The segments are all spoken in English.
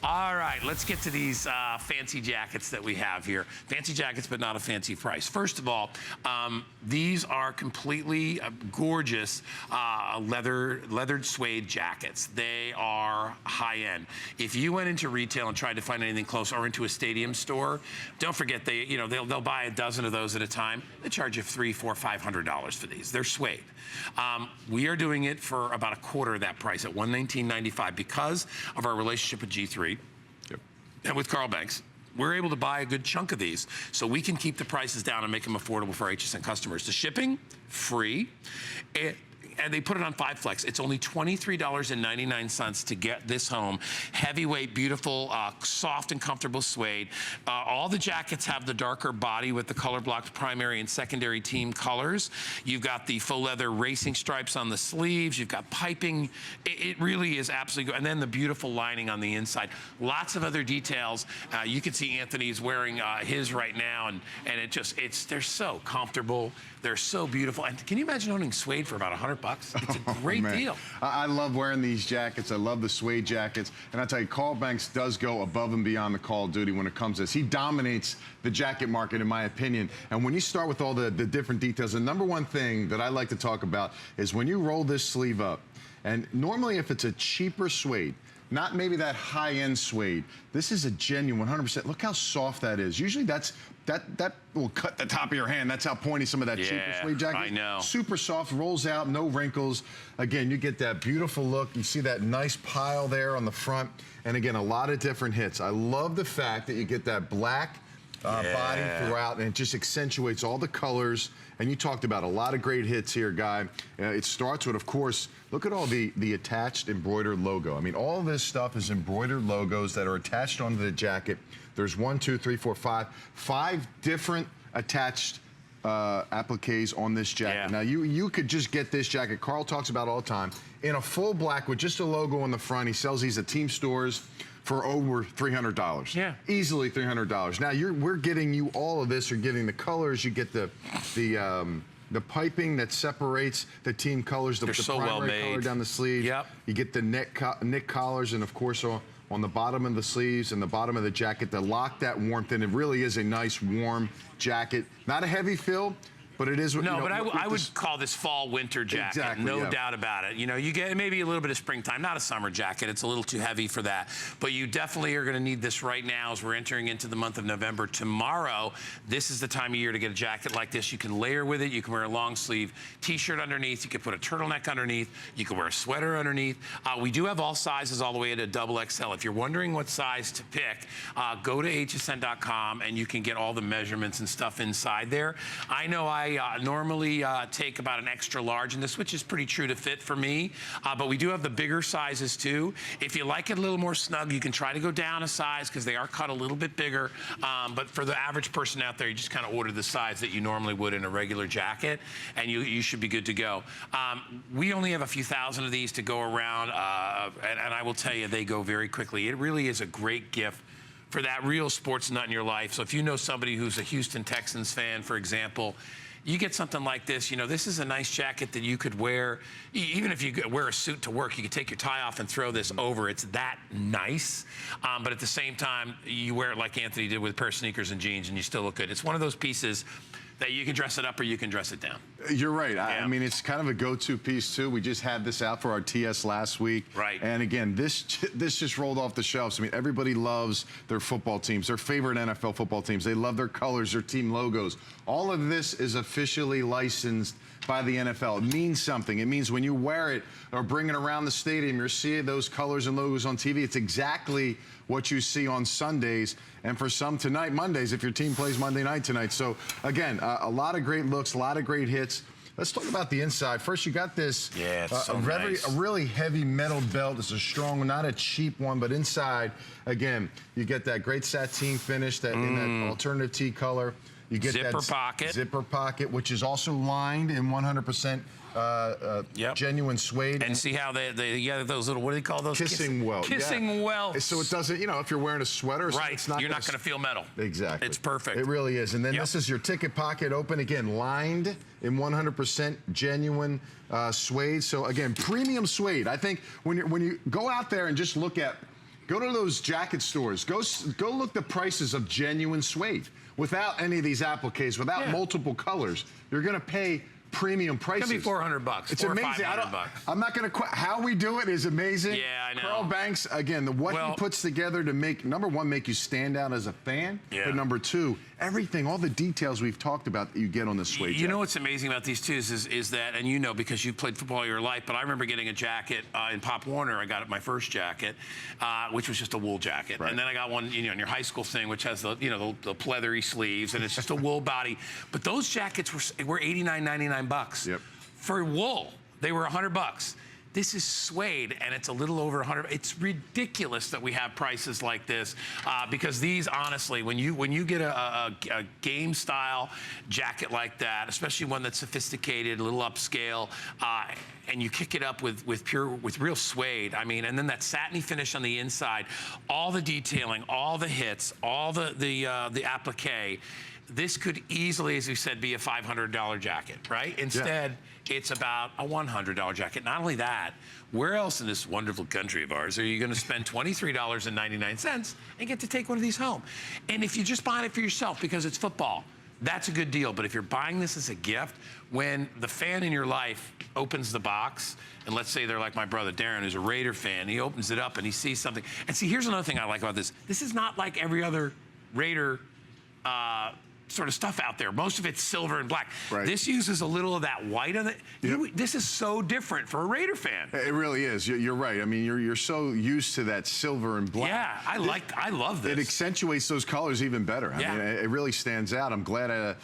All right, let's get to these fancy jackets that we have here. Fancy jackets, but not a fancy price. First of all, these are completely gorgeous leathered suede jackets. They are high-end. If you went into retail and tried to find anything close, or into a stadium store, don't forget they'll buy a dozen of those at a time. They charge you $300, $400, $500 for these. They're suede. We are doing it for about a quarter of that price at $119.95 because of our relationship with G3 and with Carl Banks. We're able to buy a good chunk of these so we can keep the prices down and make them affordable for our HSN customers. The shipping, free. And they put it on 5 Flex. It's only $23.99 to get this home. Heavyweight, beautiful, soft and comfortable suede. All the jackets have the darker body with the color-blocked primary and secondary team colors. You've got the faux leather racing stripes on the sleeves. You've got piping. It really is absolutely good. And then the beautiful lining on the inside. Lots of other details. You can see Anthony's wearing his right now, and they're so comfortable. They're so beautiful. And can you imagine owning suede for about $100 bucks? It's a great deal. I love wearing these jackets. I love the suede jackets. And I tell you, Carl Banks does go above and beyond the call of duty when it comes to this. He dominates the jacket market, in my opinion. And when you start with all the different details, the number one thing that I like to talk about is when you roll this sleeve up, and normally if it's a cheaper suede, not maybe that high-end suede, this is a genuine 100%. Look how soft that is. Usually that will cut the top of your hand. That's how pointy some of that cheaper suede jacket is. I know. Super soft, rolls out, no wrinkles. Again, you get that beautiful look. You see that nice pile there on the front. And again, a lot of different hits. I love the fact that you get that black body throughout, and it just accentuates all the colors. And you talked about a lot of great hits here, Guy. It starts with, of course, look at all the attached embroidered logo. I mean, all this stuff is embroidered logos that are attached onto the jacket. There's 5 different attached appliques on this jacket. Now, you could just get this jacket. Carl talks about it all the time. In a full black with just a logo on the front. He sells these at team stores for over $300. Yeah. Easily $300. Now, we're getting you all of this. You're getting the colors. You get the piping that separates the team colors. The so primary well made. color down the sleeve. Yep. You get the neck collars, and of course on the bottom of the sleeves and the bottom of the jacket to lock that warmth in. It really is a nice warm jacket. Not a heavy fill, but it is. No, but I would call this fall-winter jacket. Exactly, no doubt about it. You know, you get maybe a little bit of springtime, not a summer jacket. It's a little too heavy for that. But you definitely are going to need this right now as we're entering into the month of November. Tomorrow, this is the time of year to get a jacket like this. You can layer with it. You can wear a long sleeve t-shirt underneath. You can put a turtleneck underneath. You can wear a sweater underneath. We do have all sizes all the way to XXL. If you're wondering what size to pick, go to hsn.com and you can get all the measurements and stuff inside there. I know I normally take about an extra large in this, which is pretty true to fit for me. But we do have the bigger sizes too. If you like it a little more snug, you can try to go down a size because they are cut a little bit bigger. But for the average person out there, you just kind of order the size that you normally would in a regular jacket, and you should be good to go. We only have a few thousand of these to go around, and I will tell you, they go very quickly. It really is a great gift for that real sports nut in your life. So if you know somebody who's a Houston Texans fan, for example, you get something like this. You know, this is a nice jacket that you could wear. Even if you wear a suit to work, you could take your tie off and throw this over. It's that nice. But at the same time, you wear it like Anthony did with a pair of sneakers and jeans, and you still look good. It's one of those pieces that you can dress it up or you can dress it down. You're right. I mean, it's kind of a go-to piece, too. We just had this out for our TS last week. Right. And again, this just rolled off the shelves. I mean, everybody loves their football teams, their favorite NFL football teams. They love their colors, their team logos. All of this is officially licensed by the NFL. It means something. It means when you wear it or bring it around the stadium, you're seeing those colors and logos on TV. It's exactly what you see on Sundays, and for some tonight, Mondays, if your team plays Monday night tonight. So again, a lot of great looks, a lot of great hits. Let's talk about the inside. First, you got this a really heavy metal belt. It's a strong one, not a cheap one, but inside, again, you get that great sateen finish that in that alternative tea color. You get that zipper pocket, which is also lined in 100% genuine suede. And see how they those little, what do they call those? Kissing welt. Kissing welts. So it doesn't, you know, if you're wearing a sweater, it's not you're not going to feel metal. Exactly. It's perfect. It really is. And then this is your ticket pocket open, again, lined in 100% genuine suede. So again, premium suede. I think when you go out there and just look at Go to those jacket stores. Go look the prices of genuine suede. Without any of these appliques, without multiple colors, you're going to pay premium prices. It's gonna be $400. It's amazing. I'm not going to quit. How we do it is amazing. Yeah, I know. Carl Banks, again, what he puts together to make, number one, make you stand out as a fan. Yeah. But number two, everything, all the details we've talked about that you get on the suede jacket. You know what's amazing about these too is that, and you know because you played football your life, but I remember getting a jacket in Pop Warner. I got my first jacket, which was just a wool jacket. Right. And then I got one, in your high school thing, which has the the pleathery sleeves, and it's just a wool body. But those jackets were $89.99. Yep. For wool, they were $100. This is suede, and it's a little over 100. It's ridiculous that we have prices like this because these, honestly, when you get a game style jacket like that, especially one that's sophisticated, a little upscale, and you kick it up with real suede, I mean, and then that satiny finish on the inside, all the detailing, all the hits, all the applique. This could easily, as we said, be a $500 jacket, right? Instead, it's about a $100 jacket. Not only that, where else in this wonderful country of ours are you going to spend $23.99 and get to take one of these home? And if you're just buying it for yourself because it's football, that's a good deal. But if you're buying this as a gift, when the fan in your life opens the box, and let's say they're like my brother Darren, who's a Raider fan, he opens it up and he sees something. And see, here's another thing I like about this. This is not like every other Raider sort of stuff out there. Most of it's silver and black. Right. This uses a little of that white on it. Yep. This is so different for a Raider fan. It really is. You're right. I mean, you're so used to that silver and black. Yeah, I love this. It accentuates those colors even better. I mean, it really stands out. I'm glad,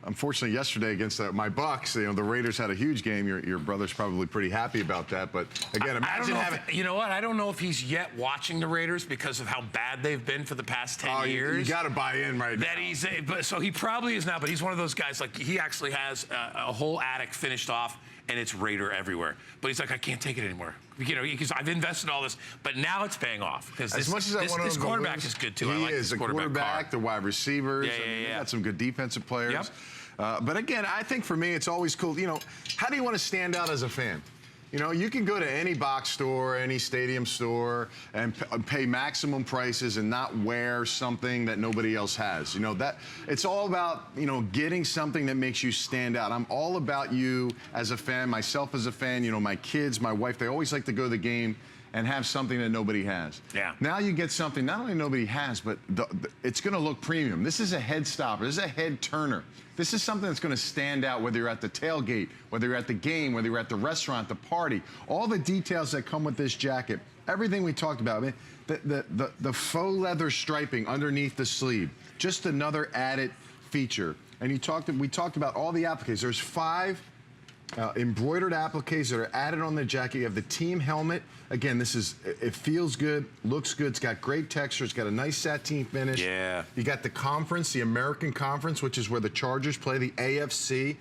unfortunately, yesterday against my Bucks, the Raiders had a huge game. Your brother's probably pretty happy about that. But again, imagine having. You know what? I don't know if he's yet watching the Raiders because of how bad they've been for the past 10 years. You got to buy in right now. So he probably is now. But he's one of those guys. Like he actually has a whole attic finished off, and it's Raider everywhere. But he's like, I can't take it anymore. Because I've invested all this, but now it's paying off. Because this quarterback is good too. He is the quarterback, the wide receivers. He got some good defensive players. Yep. But again, I think for me, it's always cool. How do you want to stand out as a fan? You can go to any box store, any stadium store, and pay maximum prices and not wear something that nobody else has. That it's all about, getting something that makes you stand out. I'm all about you as a fan, myself as a fan, my kids, my wife, they always like to go to the game and have something that nobody has. Yeah. Now you get something not only nobody has, but it's going to look premium. This is a head stopper. This is a head turner. This is something that's going to stand out whether you're at the tailgate, whether you're at the game, whether you're at the restaurant, the party. All the details that come with this jacket, everything we talked about. I mean, the faux leather striping underneath the sleeve, just another added feature. And we talked about all the appliques. There's 5 embroidered appliques that are added on the jacket. You have the team helmet. Again, it feels good, looks good. It's got great texture. It's got a nice sateen finish. Yeah. You got the conference, the American Conference, which is where the Chargers play, the AFC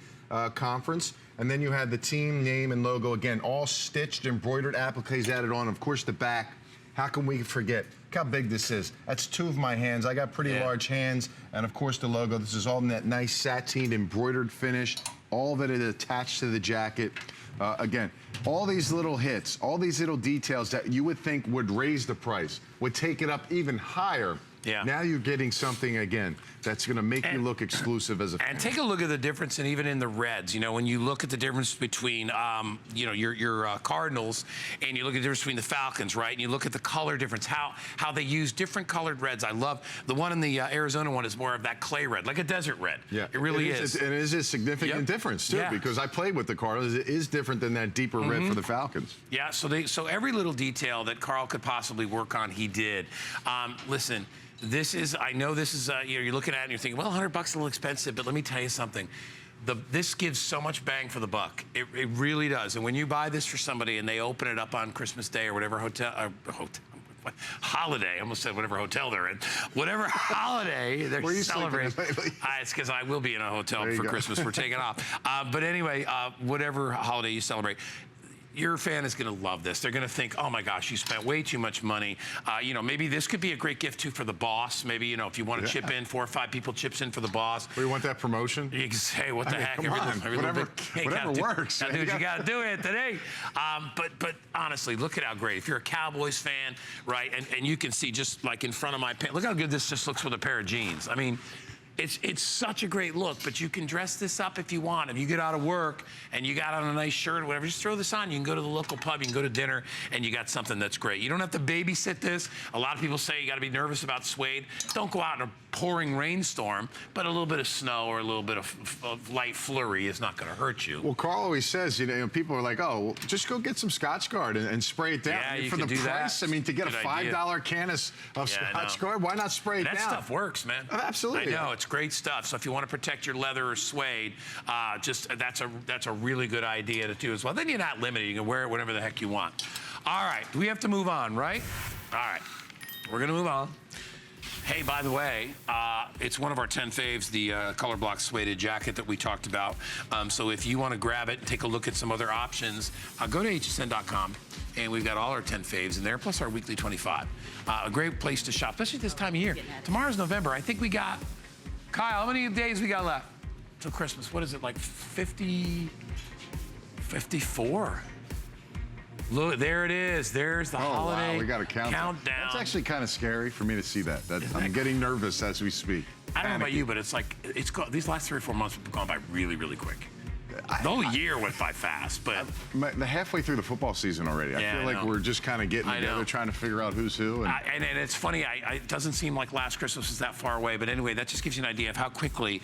conference. And then you had the team name and logo. Again, all stitched, embroidered appliques added on. Of course, the back. How can we forget? Look how big this is. That's 2 of my hands. I got pretty large hands. And of course, the logo. This is all in that nice sateen embroidered finish. All of it is attached to the jacket. Again, all these little hits, all these little details that you would think would raise the price, would take it up even higher. Yeah. Now you're getting something, again, that's going to make you look exclusive as a fan. And take a look at the difference, and even in the reds, when you look at the difference between, your Cardinals, and you look at the difference between the Falcons, right? And you look at the color difference, how they use different colored reds. I love the one in the Arizona one is more of that clay red, like a desert red. Yeah, it really is. And it is a significant difference too, because I played with the Cardinals. It is different than that deeper red for the Falcons. Yeah, so every little detail that Carl could possibly work on, he did. Listen. I know this is, you're looking at it and you're thinking, well, $100 is a little expensive, but let me tell you something. This gives so much bang for the buck. It really does. And when you buy this for somebody and they open it up on Christmas Day or whatever holiday, I almost said whatever hotel they're in, whatever holiday they're celebrating. It's because I will be in a hotel for Christmas. We're taking off. But anyway, whatever holiday you celebrate, your fan is going to love this. They're going to think, oh my gosh, you spent way too much money. You know, maybe this could be a great gift too for the boss. Maybe, you know, if you want to chip in, 4 or 5 people chips in for the boss. We want that promotion? You can say, what the heck? Come on, whatever works. Gotta do what you gotta do it today. But honestly, look at how great. If you're a Cowboys fan, right, and you can see just like in front of my pants, look how good this just looks with a pair of jeans. I mean, it's such a great look, but you can dress this up if you want. If you get out of work and you got on a nice shirt or whatever, just throw this on. You can go to the local pub, you can go to dinner, and you got something that's great. You don't have to babysit this. A lot of people say you got to be nervous about suede. Don't go out in a pouring rainstorm, but a little bit of snow or a little bit of light flurry is not going to hurt you. Well, Carl always says, you know, people are like, oh, well, just go get some Scotch Guard and spray it down. Yeah, you for can the do price, that. I mean, to get Good a $5 can of Scotch Guard, why not spray it down? That stuff works, man. Absolutely. I know, it's great stuff. So if you want to protect your leather or suede, that's a really good idea to do as well. Then you're not limited. You can wear it whenever the heck you want. All right, we have to move on, right? All right, we're going to move on. Hey, by the way, it's one of our 10 faves, the Colorblocked suede jacket that we talked about. So if you want to grab it, take a look at some other options, go to hsn.com, and we've got all our 10 faves in there, plus our weekly 25. A great place to shop, especially this time of year. Tomorrow's November. I think we got, Kyle, how many days we got left till Christmas? What is it, like 50, 54? Look, there it is. There's the holiday wow, we got a countdown. That's actually kind of scary for me to see that. I'm getting nervous as we speak. I don't know about you, but it's like, these last 3 or 4 months have gone by really, really quick. The whole year went by fast, but... The halfway through the football season already. I feel like we're just kind of getting together, trying to figure out who's who. And it's funny, it doesn't seem like last Christmas was that far away, but anyway, that just gives you an idea of how quickly